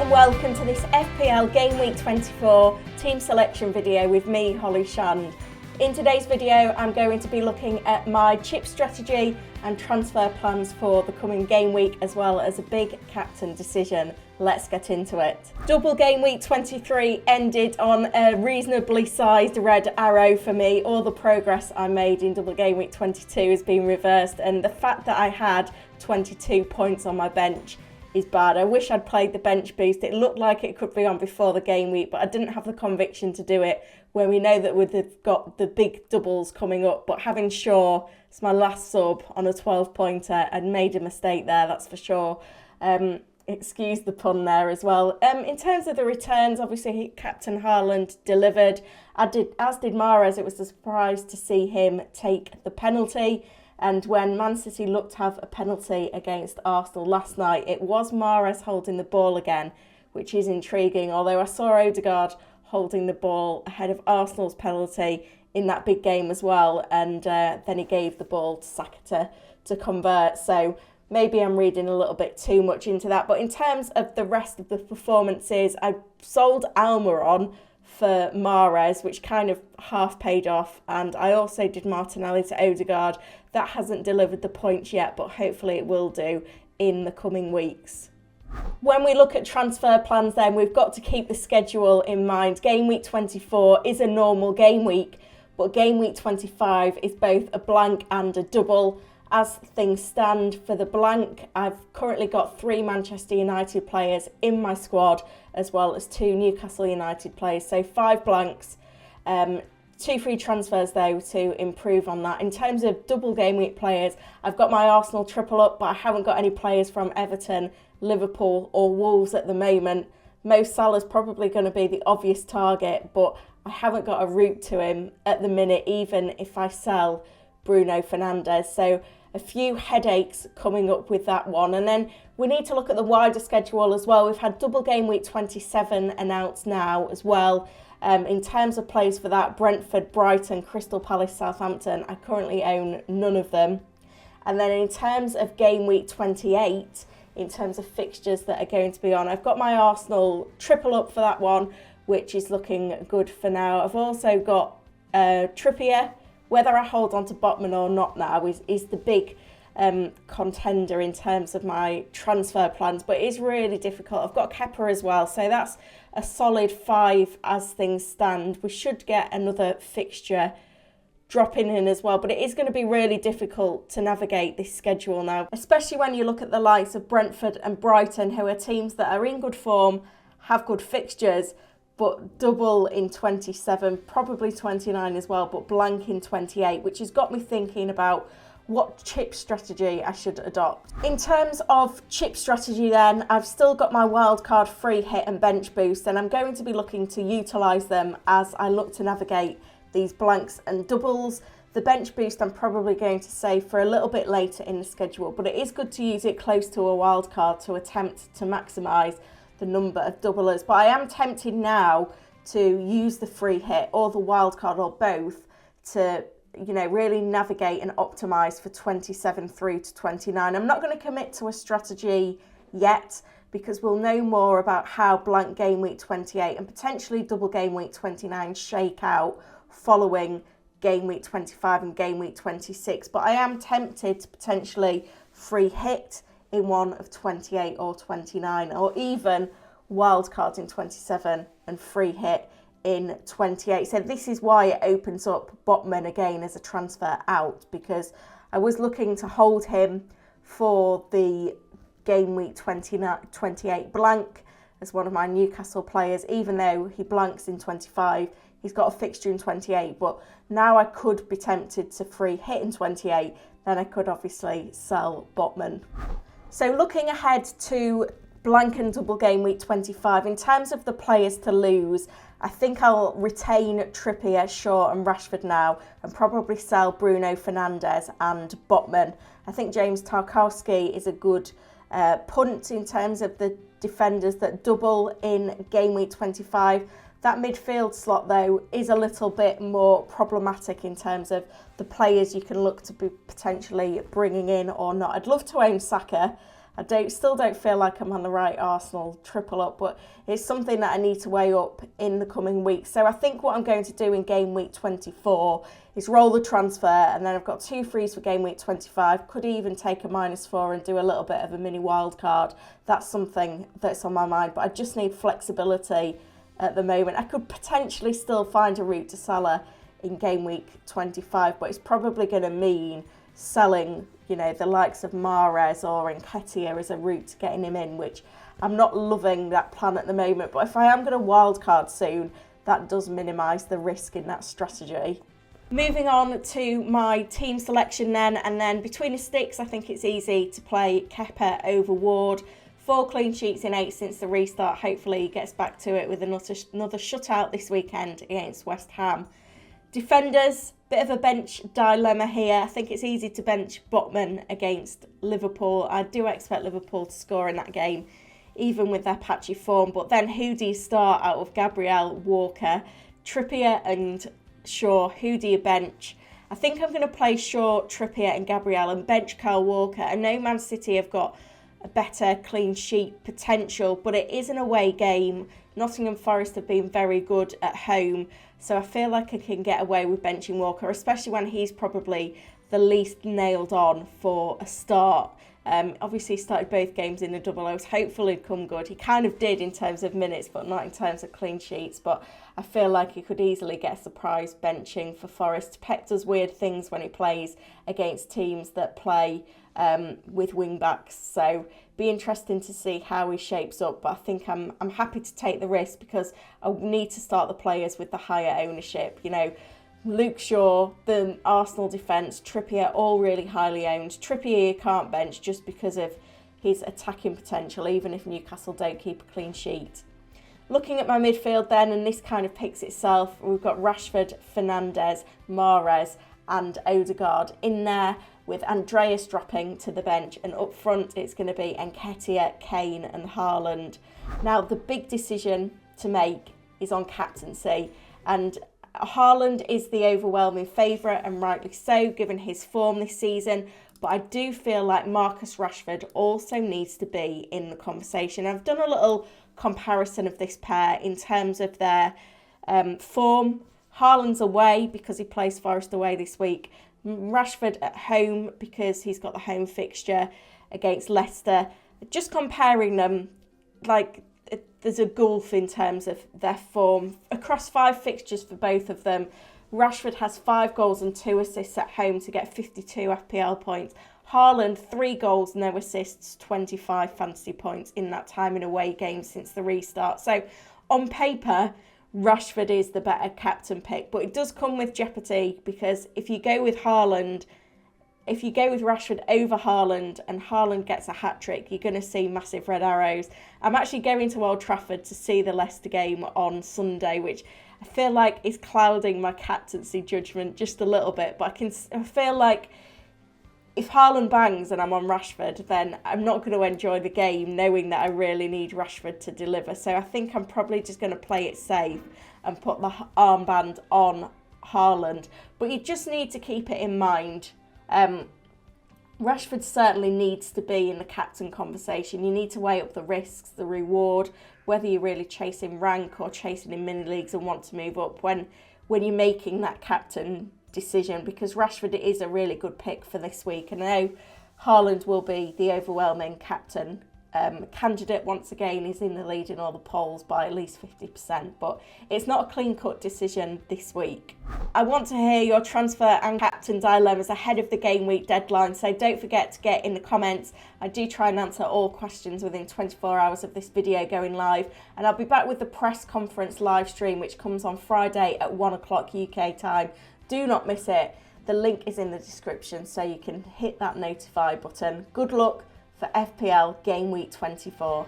and welcome to this FPL Gameweek 24 team selection video with me, Holly Shand. In today's video, I'm going to be looking at my chip strategy and transfer plans for the coming game week, as well as a big captain decision. Let's get into it. Double game week 23 ended on a reasonably sized red arrow for me. All the progress I made in double game week 22 has been reversed, and the fact that I had 22 points on my bench is bad. I wish I'd played the bench boost. It looked like it could be on before the game week, but I didn't have the conviction to do it when we know that we've got the big doubles coming up. But having Shaw as my last sub on a 12-pointer, I'd made a mistake there, that's for sure. Excuse the pun there as well. In terms of the returns, obviously Captain Haaland delivered, as did Mahrez. It was a surprise to see him take the penalty. And when Man City looked to have a penalty against Arsenal last night, it was Mahrez holding the ball again, which is intriguing. Although I saw Odegaard holding the ball ahead of Arsenal's penalty in that big game as well. And then he gave the ball to Saka to convert. So maybe I'm reading a little bit too much into that. But in terms of the rest of the performances, I sold Almiron for Mahrez, which kind of half paid off, and I also did Martinelli to Odegaard. That hasn't delivered the points yet, but hopefully it will do in the coming weeks. When we look at transfer plans then, we've got to keep the schedule in mind. Game week 24 is a normal game week, but game week 25 is both a blank and a double. As things stand for the blank, I've currently got 3 Manchester United players in my squad, as well as 2 Newcastle United players. So 5 blanks, 2 free transfers though to improve on that. In terms of double game week players, I've got my Arsenal triple up, but I haven't got any players from Everton, Liverpool or Wolves at the moment. Mo Salah's probably going to be the obvious target, but I haven't got a route to him at the minute, even if I sell Bruno Fernandes. So a few headaches coming up with that one. And then we need to look at the wider schedule as well. We've had double game week 27 announced now as well. In terms of players for that, Brentford, Brighton, Crystal Palace, Southampton, I currently own none of them. And then in terms of game week 28, in terms of fixtures that are going to be on, I've got my Arsenal triple up for that one, which is looking good for now. I've also got Trippier. Whether I hold on to Botman or not now is the big contender in terms of my transfer plans, but it is really difficult. I've got Kepa as well, so that's a solid 5 as things stand. We should get another fixture dropping in as well, but it is going to be really difficult to navigate this schedule now, especially when you look at the likes of Brentford and Brighton, who are teams that are in good form, have good fixtures, but double in 27, probably 29 as well, but blank in 28, which has got me thinking about what chip strategy I should adopt. In terms of chip strategy then, I've still got my wildcard free hit and bench boost, and I'm going to be looking to utilise them as I look to navigate these blanks and doubles. The bench boost I'm probably going to save for a little bit later in the schedule, but it is good to use it close to a wildcard to attempt to maximise the number of doublers. But I am tempted now to use the free hit or the wildcard or both to really navigate and optimise for 27 through to 29. I'm not going to commit to a strategy yet because we'll know more about how blank game week 28 and potentially double game week 29 shake out following game week 25 and game week 26. But I am tempted to potentially free hit in one of 28 or 29, or even wildcard in 27 and free hit in 28. So this is why it opens up Botman again as a transfer out, because I was looking to hold him for the game week 28 blank as one of my Newcastle players, even though he blanks in 25. He's got a fixture in 28, but now I could be tempted to free hit in 28, then I could obviously sell Botman. So looking ahead to blank and double game week 25, in terms of the players to lose, I think I'll retain Trippier, Shaw and Rashford now, and probably sell Bruno Fernandes and Botman. I think James Tarkowski is a good punt in terms of the defenders that double in game week 25. That midfield slot, though, is a little bit more problematic in terms of the players you can look to be potentially bringing in or not. I'd love to own Saka. Still don't feel like I'm on the right Arsenal triple up, but it's something that I need to weigh up in the coming weeks. So I think what I'm going to do in game week 24 is roll the transfer, and then I've got 2 frees for game week 25. Could even take a -4 and do a little bit of a mini wild card. That's something that's on my mind, but I just need flexibility at the moment. I could potentially still find a route to Salah in game week 25, but it's probably going to mean selling, you know, the likes of Mahrez or Nketiah as a route to getting him in, which I'm not loving that plan at the moment. But if I am going to wildcard soon, that does minimise the risk in that strategy. Moving on to my team selection then, and then between the sticks, I think it's easy to play Kepa over Ward. 4 clean sheets in 8 since the restart. Hopefully he gets back to it with another shutout this weekend against West Ham. Defenders, bit of a bench dilemma here. I think it's easy to bench Botman against Liverpool. I do expect Liverpool to score in that game, even with their patchy form. But then who do you start out of Gabriel, Walker, Trippier and Shaw? Who do you bench? I think I'm going to play Shaw, Trippier and Gabriel and bench Kyle Walker. I know Man City have got a better clean sheet potential, but it is an away game. Nottingham Forest have been very good at home, so I feel like I can get away with benching Walker, especially when he's probably the least nailed on for a start. Obviously he started both games in the double. I was hopeful he'd come good. He kind of did in terms of minutes, but not in terms of clean sheets. But I feel like he could easily get a surprise benching for Forest. Pep does weird things when he plays against teams that play with wing backs, so be interesting to see how he shapes up. But I think I'm happy to take the risk because I need to start the players with the higher ownership. You know, Luke Shaw, the Arsenal defence, Trippier, all really highly owned. Trippier you can't bench just because of his attacking potential, even if Newcastle don't keep a clean sheet. Looking at my midfield then, and this kind of picks itself, we've got Rashford, Fernandes, Mahrez and Odegaard in there, with Andreas dropping to the bench, and up front it's going to be Nketiah, Kane and Haaland. Now the big decision to make is on captaincy, and Haaland is the overwhelming favourite, and rightly so given his form this season, but I do feel like Marcus Rashford also needs to be in the conversation. I've done a little comparison of this pair in terms of their form. Haaland's away because he plays Forest away this week. Rashford at home because he's got the home fixture against Leicester. Just comparing them, like there's a gulf in terms of their form. Across 5 fixtures for both of them, Rashford has 5 goals and 2 assists at home to get 52 FPL points. Haaland, 3 goals, no assists, 25 fantasy points in that time in away games since the restart. So on paper, Rashford is the better captain pick, but it does come with jeopardy because if you go with Rashford over Haaland and Haaland gets a hat-trick, you're going to see massive red arrows. I'm actually going to Old Trafford to see the Leicester game on Sunday, which I feel like is clouding my captaincy judgment just a little bit, but I feel like if Haaland bangs and I'm on Rashford, then I'm not going to enjoy the game knowing that I really need Rashford to deliver. So I think I'm probably just going to play it safe and put the armband on Haaland. But you just need to keep it in mind. Rashford certainly needs to be in the captain conversation. You need to weigh up the risks, the reward, whether you're really chasing rank or chasing in mini leagues and want to move up when you're making that captain decision, because Rashford is a really good pick for this week. And I know Haaland will be the overwhelming captain candidate once again. He's in the lead in all the polls by at least 50%, but it's not a clean-cut decision this week. I want to hear your transfer and captain dilemmas ahead of the game week deadline, so don't forget to get in the comments. I do try and answer all questions within 24 hours of this video going live, and I'll be back with the press conference live stream, which comes on Friday at 1 o'clock UK time. Do not miss it. The link is in the description, so you can hit that notify button. Good luck for FPL Game Week 24.